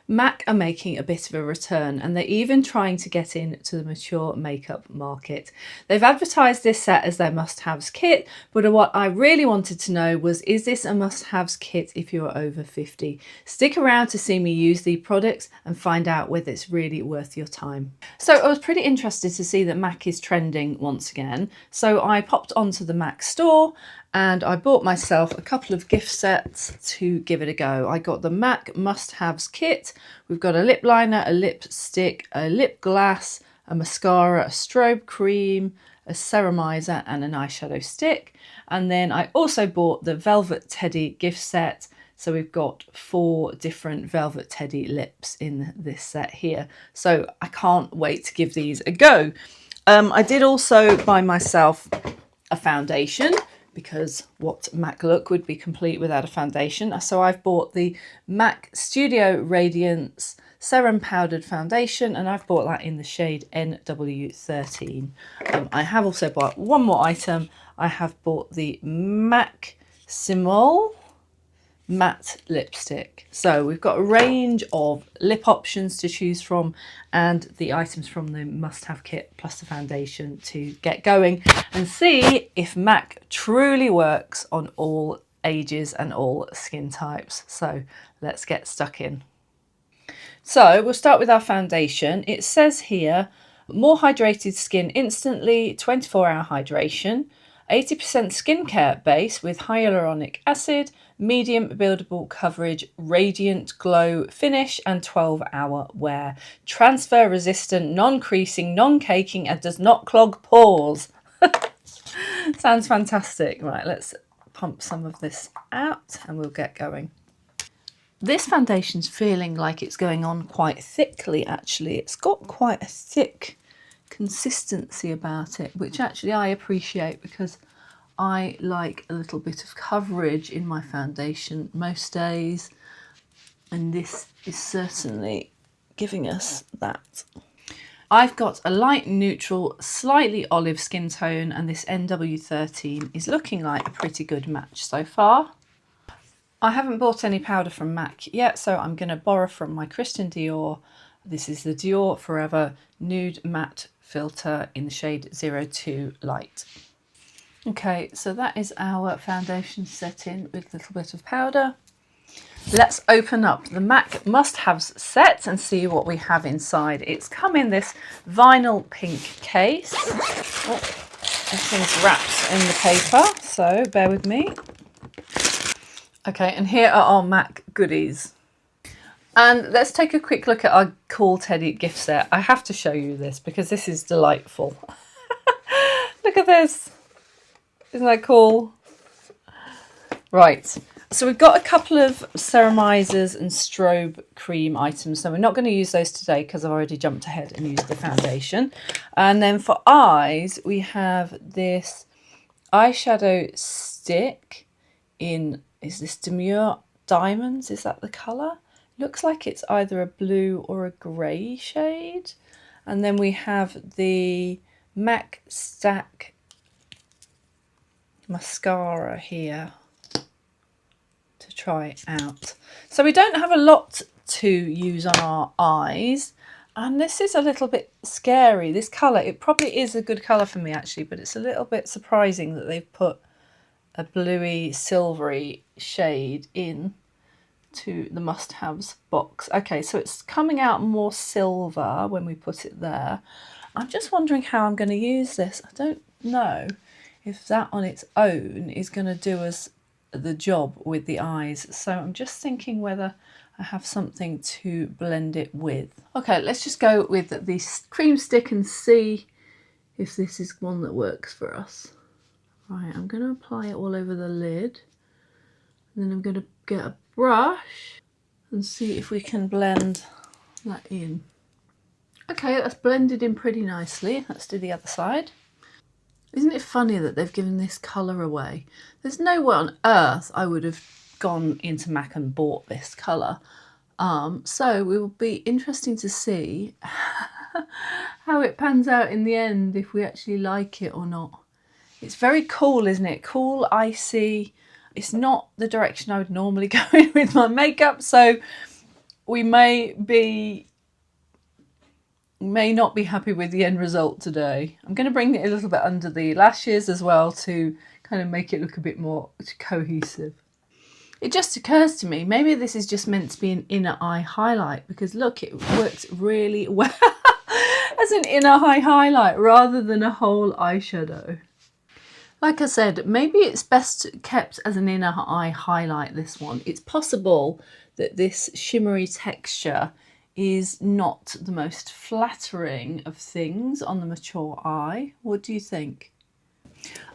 MAC are making a bit of a return, and they're even trying to get into the mature makeup market. They've advertised this set as their must-haves kit, but what I really wanted to know was, is this a must-haves kit if you're over 50? Stick around to see me use the products and find out whether it's really worth your time. So I was pretty interested to see that MAC is trending once again. So I popped onto the MAC store and I bought myself a couple of gift sets to give it a go. I got the MAC must-haves kit. We've got a lip liner, a lipstick, a lip gloss, a mascara, a strobe cream, a ceramizer and an eyeshadow stick. And then I also bought the Velvet Teddy gift set. So we've got 4 different Velvet Teddy lips in this set here. So I can't wait to give these a go. I did also buy myself a foundation, because what MAC look would be complete without a foundation. So I've bought the MAC Studio Radiance Serum Powdered Foundation, and I've bought that in the shade NW13. I have also bought one more item. I have bought the MAC Simol matte lipstick. So we've got a range of lip options to choose from and the items from the must-have kit plus the foundation to get going and see if MAC truly works on all ages and all skin types. So let's get stuck in. So we'll start with our foundation. It says here, more hydrated skin instantly, 24-hour hydration, 80% skincare base with hyaluronic acid, medium buildable coverage, radiant glow finish and 12-hour wear. Transfer resistant, non-creasing, non-caking and does not clog pores. Sounds fantastic. Right, let's pump some of this out and we'll get going. This foundation's feeling like it's going on quite thickly actually. It's got quite a thick consistency about it, which actually I appreciate because I like a little bit of coverage in my foundation most days, and this is certainly giving us that. I've got a light neutral, slightly olive skin tone, and this NW13 is looking like a pretty good match so far. I haven't bought any powder from MAC yet, so I'm going to borrow from my Christian Dior. This is the Dior Forever Nude Matte Filter in the shade 02 Light. Okay, so that is our foundation set in with a little bit of powder. Let's open up the MAC must-haves set and see what we have inside. It's come in this vinyl pink case. Oh, everything's wrapped in the paper, so bear with me. Okay, and here are our MAC goodies. And let's take a quick look at our Cool Teddy gift set. I have to show you this because this is delightful. Look at this. Isn't that cool? Right, so we've got a couple of ceramizers and strobe cream items. So we're not going to use those today because I've already jumped ahead and used the foundation. And then for eyes, we have this eyeshadow stick in, is this Demure Diamonds? Is that the colour? Looks like it's either a blue or a grey shade. And then we have the MAC Stack mascara here to try out. So we don't have a lot to use on our eyes, and this is a little bit scary. This colour, it probably is a good colour for me actually, but it's a little bit surprising that they've put a bluey silvery shade in to the must-haves box. Okay, so it's coming out more silver when we put it there. I'm just wondering how I'm going to use this. I don't know if that on its own is going to do us the job with the eyes. So I'm just thinking whether I have something to blend it with. Okay, let's just go with the cream stick and see if this is one that works for us. Right, I'm going to apply it all over the lid. And then I'm going to get a brush and see if we can blend that in. Okay, that's blended in pretty nicely. Let's do the other side. Isn't it funny that they've given this colour away? There's no way on earth I would have gone into MAC and bought this colour. So it will be interesting to see how it pans out in the end, if we actually like it or not. It's very cool, isn't it? Cool, icy. It's not the direction I would normally go in with my makeup, so we may not be happy with the end result today. I'm going to bring it a little bit under the lashes as well to kind of make it look a bit more cohesive. It just occurs to me, maybe this is just meant to be an inner eye highlight, because look, it works really well as an inner eye highlight rather than a whole eyeshadow. Like I said, maybe it's best kept as an inner eye highlight, this one. It's possible that this shimmery texture is not the most flattering of things on the mature eye. What do you think?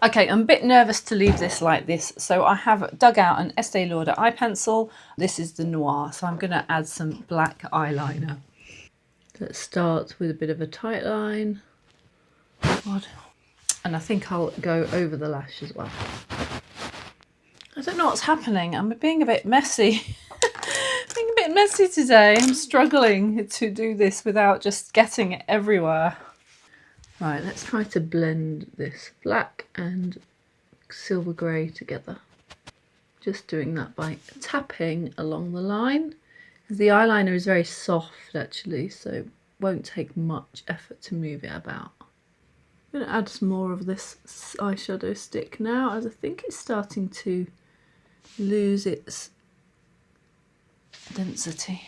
Okay, I'm a bit nervous to leave this like this, so I have dug out an Estee Lauder eye pencil. This is the Noir, so I'm going to add some black eyeliner. Let's start with a bit of a tight line. God. And I think I'll go over the lash as well. I don't know what's happening. I'm being a bit messy. Being a bit messy today. I'm struggling to do this without just getting it everywhere. Right, let's try to blend this black and silver grey together. Just doing that by tapping along the line. The eyeliner is very soft actually, so it won't take much effort to move it about. I'm going to add some more of this eyeshadow stick now, as I think it's starting to lose its density.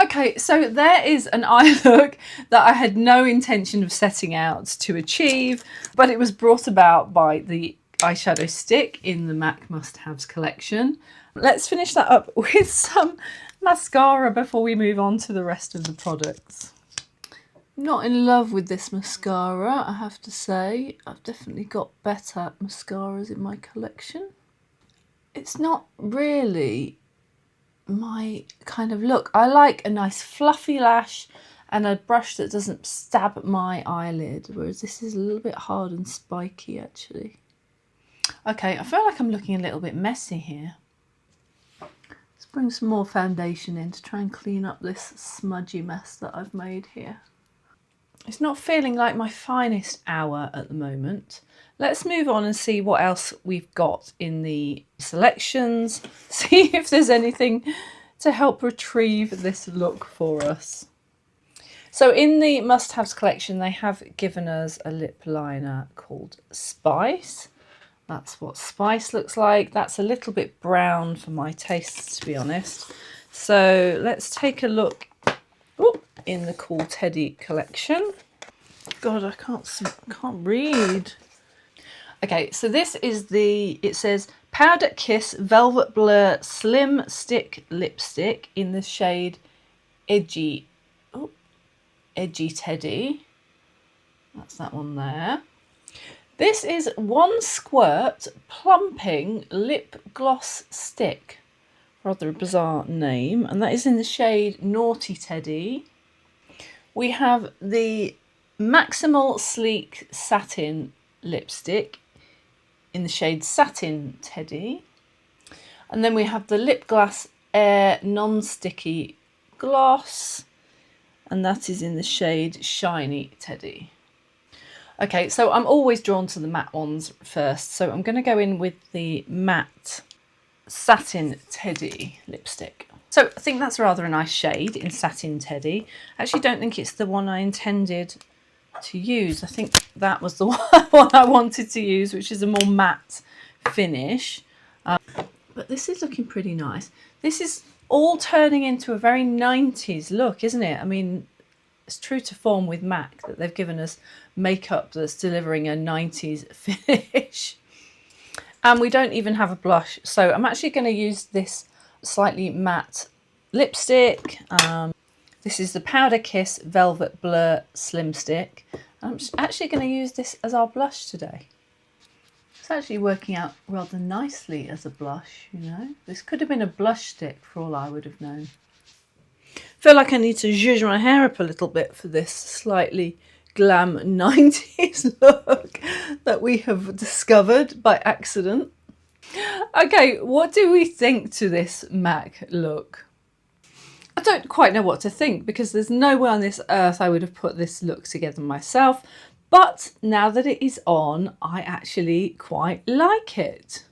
Okay, so there is an eye look that I had no intention of setting out to achieve, but it was brought about by the eyeshadow stick in the MAC Must Haves collection. Let's finish that up with some mascara before we move on to the rest of the products. Not in love with this mascara, I have to say. I've definitely got better mascaras in my collection. It's not really my kind of look. I like a nice fluffy lash and a brush that doesn't stab my eyelid, whereas this is a little bit hard and spiky actually. Okay, I feel like I'm looking a little bit messy here. Let's bring some more foundation in to try and clean up this smudgy mess that I've made here. It's not feeling like my finest hour at the moment. Let's move on and see what else we've got in the selections. See if there's anything to help retrieve this look for us. So in the Must Haves collection, they have given us a lip liner called Spice. That's what Spice looks like. That's a little bit brown for my tastes, to be honest. So let's take a look in the Cool Teddy collection. God, I can't read. Okay, so this is it says Powder Kiss Velvet Blur Slim Stick Lipstick in the shade Edgy Teddy. That's that one there. This is One Squirt Plumping Lip Gloss Stick. Rather a bizarre name. And that is in the shade Naughty Teddy. We have the Maximal Sleek Satin Lipstick in the shade Satin Teddy. And then we have the Lip Glass Air Non-Sticky Gloss. And that is in the shade Shiny Teddy. Okay, so I'm always drawn to the matte ones first. So I'm going to go in with the matte Satin Teddy lipstick. So I think that's rather a nice shade in Satin Teddy. I actually don't think it's the one I intended to use. I think that was the one I wanted to use, which is a more matte finish. But this is looking pretty nice. This is all turning into a very 90s look, isn't it? I mean, it's true to form with MAC that they've given us makeup that's delivering a 90s finish. And we don't even have a blush. So I'm actually going to use this slightly matte lipstick. This is the Powder Kiss Velvet Blur Slim Stick. I'm actually going to use this as our blush today. It's actually working out rather nicely as a blush, you know. This could have been a blush stick for all I would have known. I feel like I need to zhuzh my hair up a little bit for this slightly glam 90s look that we have discovered by accident. Okay, what do we think to this MAC look? I don't quite know what to think because there's nowhere on this earth I would have put this look together myself. But now that it is on, I actually quite like it.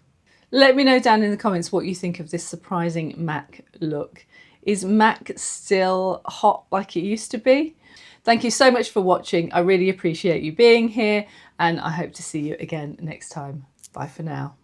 Let me know down in the comments what you think of this surprising MAC look. Is MAC still hot like it used to be? Thank you so much for watching. I really appreciate you being here, and I hope to see you again next time. Bye for now.